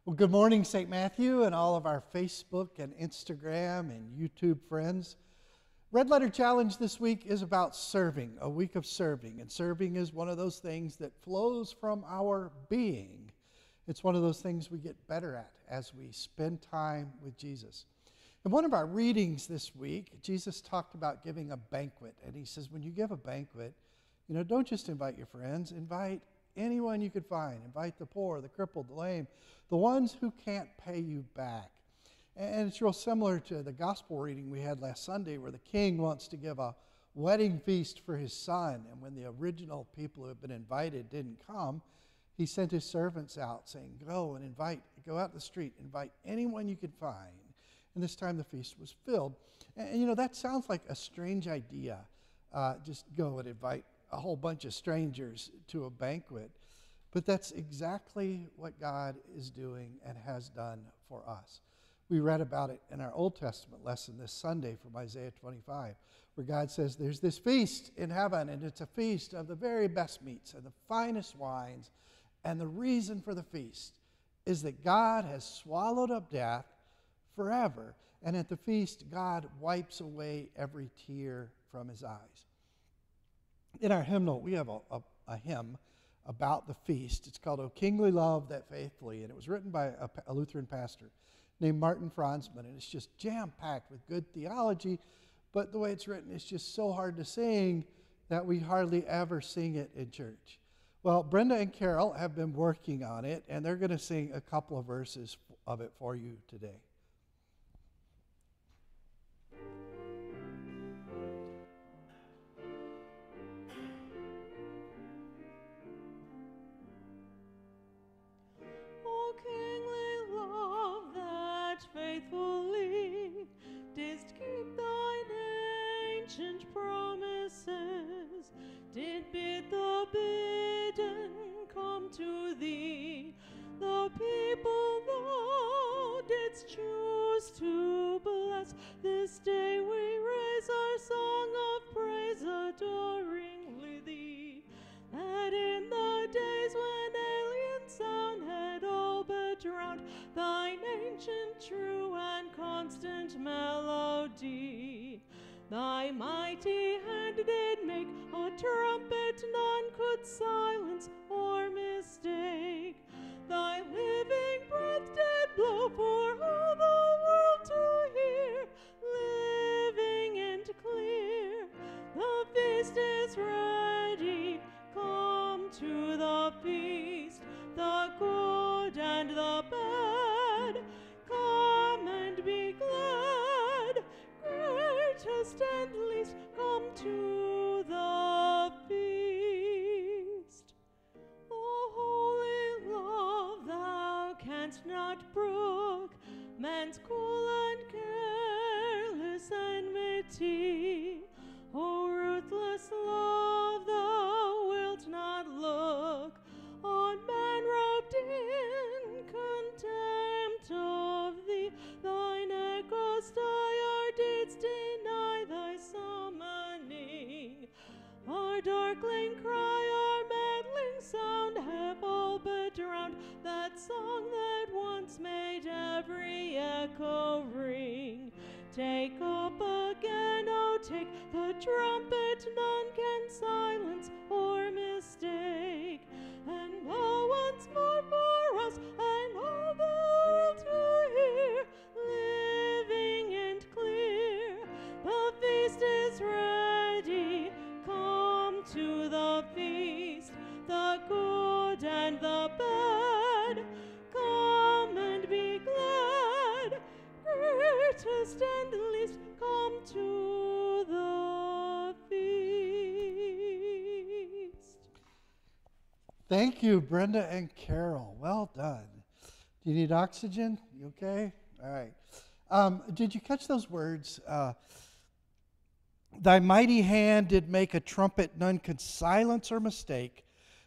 Well, good morning, St. Matthew, and all of our Facebook and Instagram and YouTube friends. Red Letter Challenge this week is about serving, a week of serving. And serving is one of those things that flows from our being. It's one of those things we get better at as we spend time with Jesus. In one of our readings this week, Jesus talked about giving a banquet. And he says, when you give a banquet, don't just invite your friends, invite anyone you could find. Invite the poor, the crippled, the lame, the ones who can't pay you back. And it's real similar to the gospel reading we had last Sunday where the king wants to give a wedding feast for his son. And when the original people who had been invited didn't come, he sent his servants out saying, go out the street, invite anyone you could find. And this time the feast was filled. And that sounds like a strange idea. Just go and invite a whole bunch of strangers to a banquet. But that's exactly what God is doing and has done for us. We read about it in our Old Testament lesson this Sunday from Isaiah 25, where God says there's this feast in heaven, and it's a feast of the very best meats and the finest wines. And the reason for the feast is that God has swallowed up death forever. And at the feast, God wipes away every tear from his eyes. In our hymnal, we have a hymn about the feast. It's called O Kingly Love That Faithfully, and it was written by a Lutheran pastor named Martin Franzmann, and it's just jam-packed with good theology, but the way it's written is just so hard to sing that we hardly ever sing it in church. Well, Brenda and Carol have been working on it, and they're going to sing a couple of verses of it for you today. Faithfully didst keep thine ancient promises, did bid the bidden come to thee, the people thou didst choose to bless. This day we raise our song of praise adoringly thee, that in the days when alien sound had all but drowned thine ancient, true, and constant melody, thy mighty hand did make a trumpet none could silence or mistake. Thy living breath did blow for all the world to hear, living and clear. The feast is ready, come to the feast, the good and the bad. Come and be glad, greatest and least, come to the feast. O holy love, thou canst not brook man's cool and careless enmity. O ruthless love, thou wilt not look on man robed in contempt of thee. Thine echoes dire didst deny thy summoning. Our darkling cry, our meddling sound have all but drowned that song that once made every echo ring. Take up again, oh take the trumpet, none can silence or mistake, and blow once more for us and all the world to hear, living and clear. The feast is ready, come to the feast, the good and the bad. Come and be glad, greatest and least, come to the feast. Thank you, Brenda and Carol. Well done. Do you need oxygen? You okay? All right. Did you catch those words? Thy mighty hand did make a trumpet none could silence or mistake.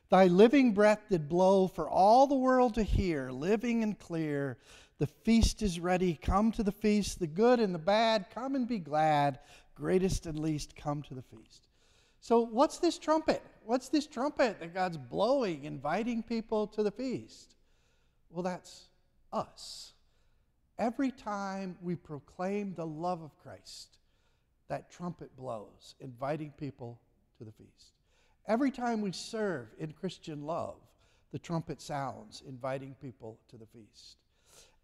Thy living breath did blow for all the world to hear, living and clear. The feast is ready. Come to the feast, the good and the bad. Come and be glad. Greatest and least, come to the feast. So what's this trumpet? What's this trumpet that God's blowing, inviting people to the feast? Well, that's us. Every time we proclaim the love of Christ, that trumpet blows, inviting people to the feast. Every time we serve in Christian love, the trumpet sounds, inviting people to the feast.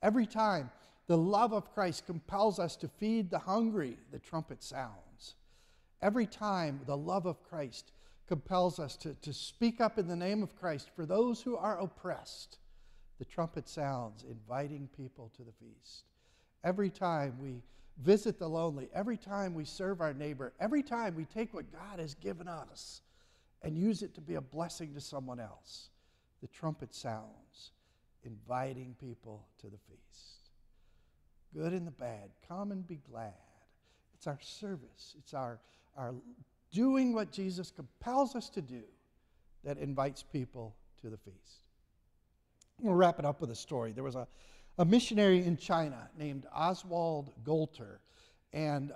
Every time the love of Christ compels us to feed the hungry, the trumpet sounds. Every time the love of Christ compels us to speak up in the name of Christ for those who are oppressed, the trumpet sounds, inviting people to the feast. Every time we visit the lonely, every time we serve our neighbor, every time we take what God has given us and use it to be a blessing to someone else, the trumpet sounds, inviting people to the feast. Good and the bad, come and be glad. It's our service. It's our doing what Jesus compels us to do that invites people to the feast. We'll wrap it up with a story. There was a missionary in China named Oswald Golter. And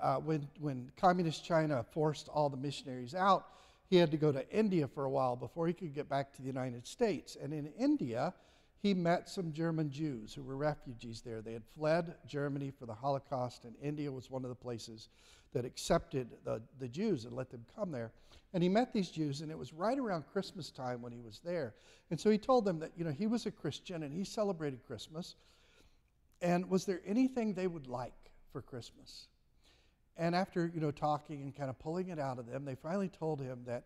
when communist China forced all the missionaries out, he had to go to India for a while before he could get back to the United States. And in India, he met some German Jews who were refugees there. They had fled Germany for the Holocaust, and India was one of the places that accepted the Jews and let them come there. And he met these Jews, and it was right around Christmas time when he was there. And so he told them that, he was a Christian and he celebrated Christmas. And was there anything they would like for Christmas? And after, talking and kind of pulling it out of them, they finally told him that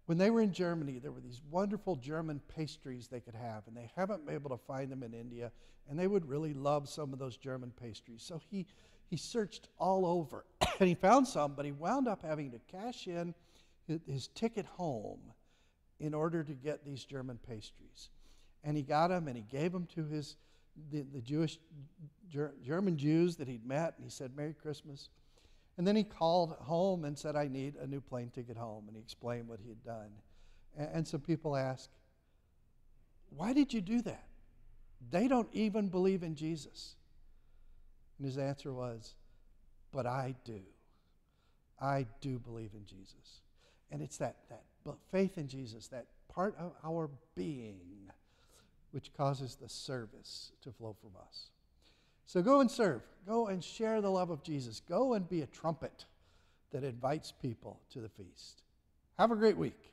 when they were in Germany, there were these wonderful German pastries they could have, and they haven't been able to find them in India, and they would really love some of those German pastries. So he searched all over, and he found some, but he wound up having to cash in his ticket home in order to get these German pastries. And he got them, and he gave them to the German Jews that he'd met, and he said, "Merry Christmas." And then he called home and said, "I need a new plane ticket home." And he explained what he had done. And some people ask, "Why did you do that? They don't even believe in Jesus." And his answer was, "But I do. I do believe in Jesus." And it's that faith in Jesus, that part of our being, which causes the service to flow from us. So go and serve. Go and share the love of Jesus. Go and be a trumpet that invites people to the feast. Have a great week.